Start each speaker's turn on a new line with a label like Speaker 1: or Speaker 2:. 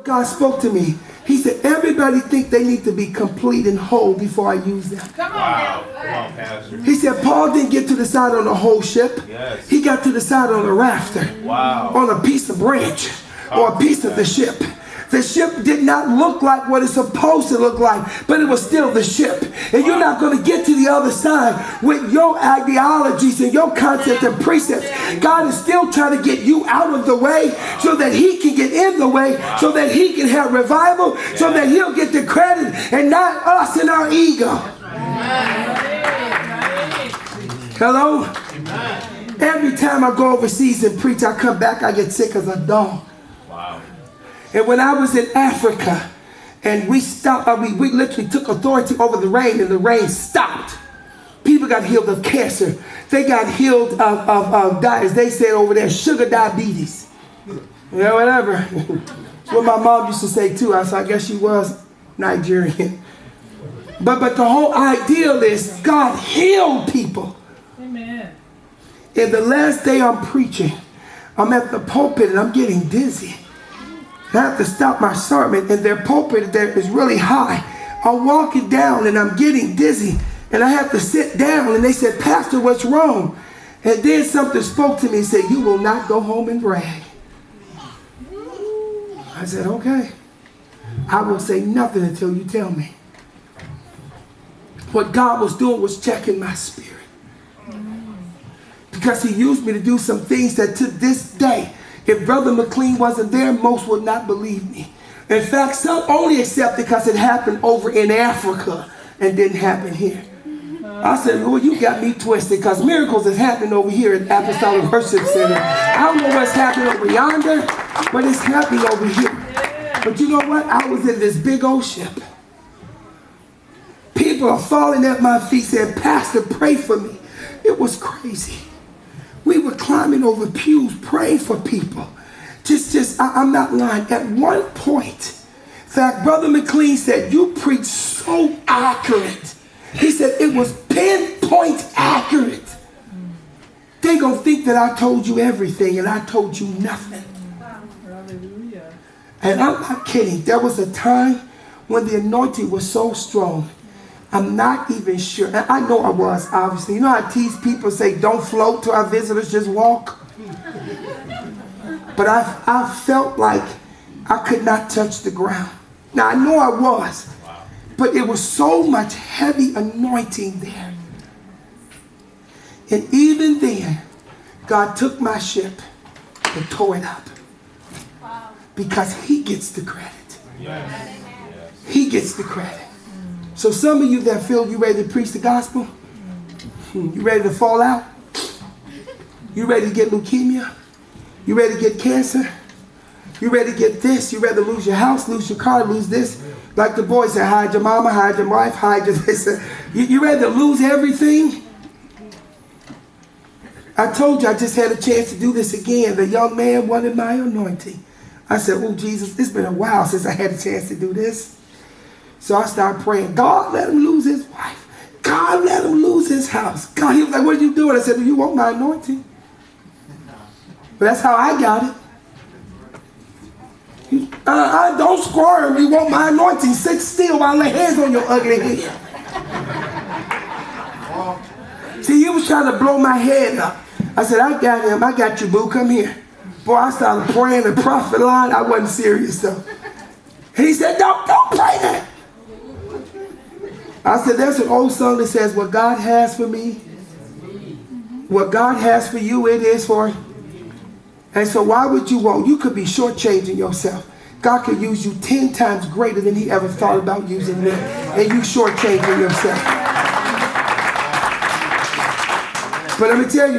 Speaker 1: God spoke to me. He said, everybody think they need to be complete and whole before I use them.
Speaker 2: Come on, wow. Come on, Pastor.
Speaker 1: He said, Paul didn't get to the side on the whole ship.
Speaker 2: Yes.
Speaker 1: He got to the side on a rafter.
Speaker 2: Wow.
Speaker 1: On a piece of branch or a piece of the ship. The ship did not look like what it's supposed to look like, but it was still the ship. And you're not going to get to the other side with your ideologies and your concepts and precepts. God is still trying to get you out of the way so that he can get in the way, so that he can have revival, so that he'll get the credit and not us and our ego. Hello? Every time I go overseas and preach, I come back, I get sick as a dog.
Speaker 2: Wow.
Speaker 1: And when I was in Africa, and we stopped, we literally took authority over the rain, and the rain stopped. People got healed of cancer. They got healed of as they said over there, sugar diabetes. Whatever. That's what my mom used to say too. I guess she was Nigerian. But the whole ideal is God healed people.
Speaker 3: Amen.
Speaker 1: And the last day I'm preaching, I'm at the pulpit and I'm getting dizzy. I have to stop my sermon, and their pulpit there is really high. I'm walking down and I'm getting dizzy, and I have to sit down, and they said, Pastor, what's wrong? And then something spoke to me and said, you will not go home and brag. I said, okay. I will say nothing until you tell me. What God was doing was checking my spirit. Because he used me to do some things that to this day, if Brother McLean wasn't there, most would not believe me. In fact, some only accept it because it happened over in Africa and didn't happen here. I said, Lord, you got me twisted, because miracles is happening over here at Apostolic Worship Center. I don't know what's happening over yonder, but it's happening over here. But you know what? I was in this big old ship. People are falling at my feet saying, Pastor, pray for me. It was crazy. We were climbing over pews, praying for people. I'm not lying. At one point, in fact, Brother McLean said, you preach so accurate. He said it was pinpoint accurate. They gonna think that I told you everything and I told you nothing.
Speaker 3: Hallelujah.
Speaker 1: And I'm not kidding. There was a time when the anointing was so strong. I'm not even sure. And I know I was, obviously. You know how I tease people, say, don't float to our visitors, just walk? But I felt like I could not touch the ground. Now, I know I was. But it was so much heavy anointing there. And even then, God took my ship and tore it up. Because he gets the credit.
Speaker 2: Yes.
Speaker 1: He gets the credit. So some of you that feel you ready to preach the gospel, you ready to fall out? You ready to get leukemia? You ready to get cancer? You ready to get this? You ready to lose your house, lose your car, lose this? Like the boys say, hide your mama, hide your wife, hide your this. You ready to lose everything? I told you I just had a chance to do this again. The young man wanted my anointing. I said, oh, Jesus, it's been a while since I had a chance to do this. So I started praying, God, let him lose his wife. God, let him lose his house. God, he was like, what are you doing? I said, well, you want my anointing? But that's how I got it. I don't squirm. You want my anointing. Sit still while I lay hands on your ugly head. See, he was trying to blow my head up. I said, I got him. I got you, boo. Come here. Boy, I started praying the prophet line. I wasn't serious, though. And he said, don't pray that. I said, there's an old song that says, what God has for me, what God has for you, it is for. And so why would you want? You could be shortchanging yourself. God could use you 10 times greater than he ever thought about using me. And you shortchanging yourself. But let me tell you